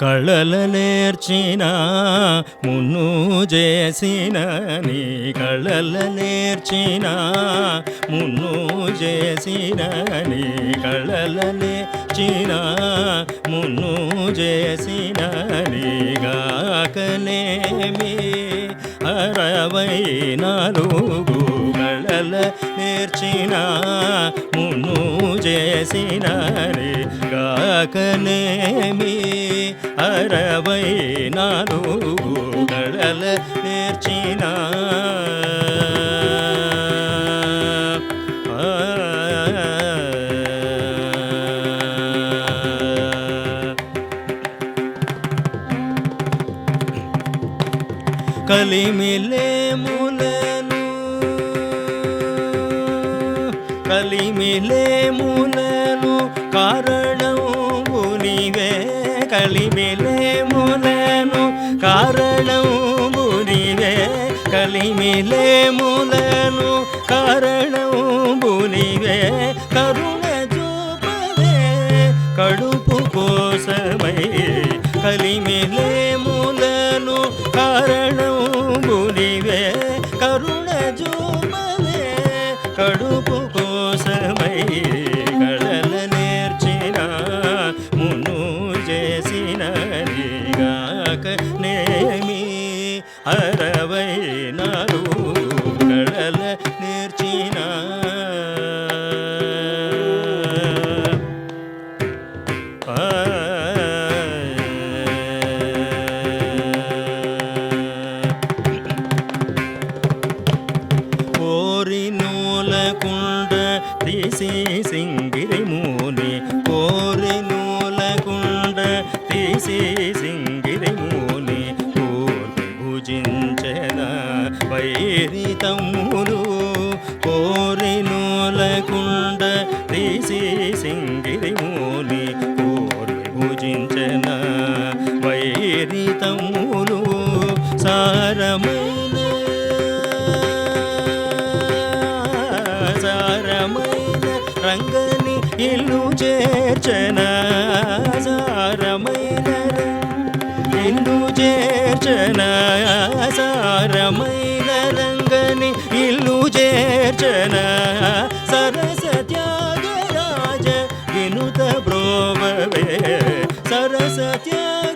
కళల నేర్చిన మున్ను చేసిన నీ కళల నేర్చిన మున్ను చేసిన నీ కళల నేర్చిన మున్ను చేసిన నీగాకనేమి 64 కళల నేర్చిన మున్ను చేసిన గాకనేమి 64 కళల నేర్చిన కలిమిలేములను కారణము నీవే కలిమిలేములను కారణము నీవే కలిమిలేములను కారణము నీవే కరుణ చూపవే కడుపు కోసమై కలిమిలేములను కారణము నీవే కరుణ చూపవే కడుపు కోసమై కళల నేర్చిన మును చేసిన నీగాకనేమి 64 కళల నేర్చిన కోరినూలకుండ తీసి సింగిరిమూని కోరినూలకుండ తీసి సింగిరిమూని కోరి భుజించెన వైరి తమ్ములు కోరినూలకుండ తీసి సింగిరిమూని కోరి భుజించెన వైరి తమ్ములు సారమైన రంగని ఇల్లు చేర్చన సారమైన ఇల్లు చేర్చన సారమైన రంగని ఇల్లు చేర్చన సరస త్యాగరాజ వినుత బ్రోవే సరస త్యాగ